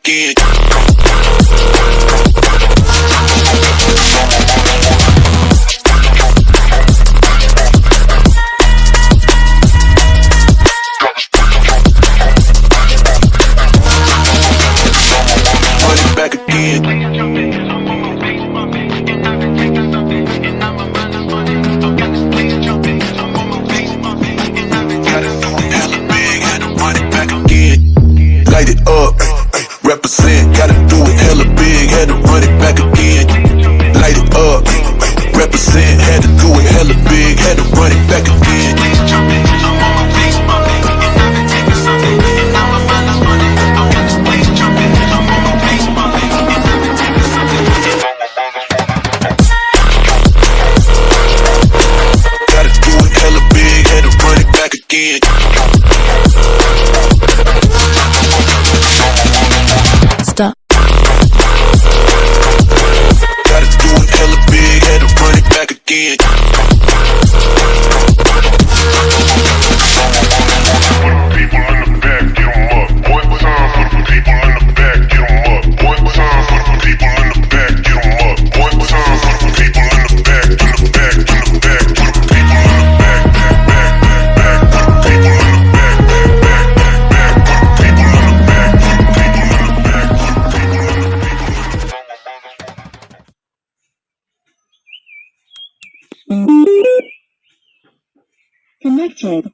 again. Run it back again. Light it up, represent, gotta do it hella big, had to run it back again. Light it up, represent, had to do it hella big, had to run it back again. Gotta do it hella big, had to run it back again. Stop. Gotta do it hella big, had to run it back again. People in the back, get 'em up. One time for the people in the back, get 'em up. One time for the people in the back, get 'em up. One time for the people in the back, in the back, in the back, for the people in the back, back, back, for the people in the back, back, back, for the people in the back, for the people in the back, for the people in the Connected.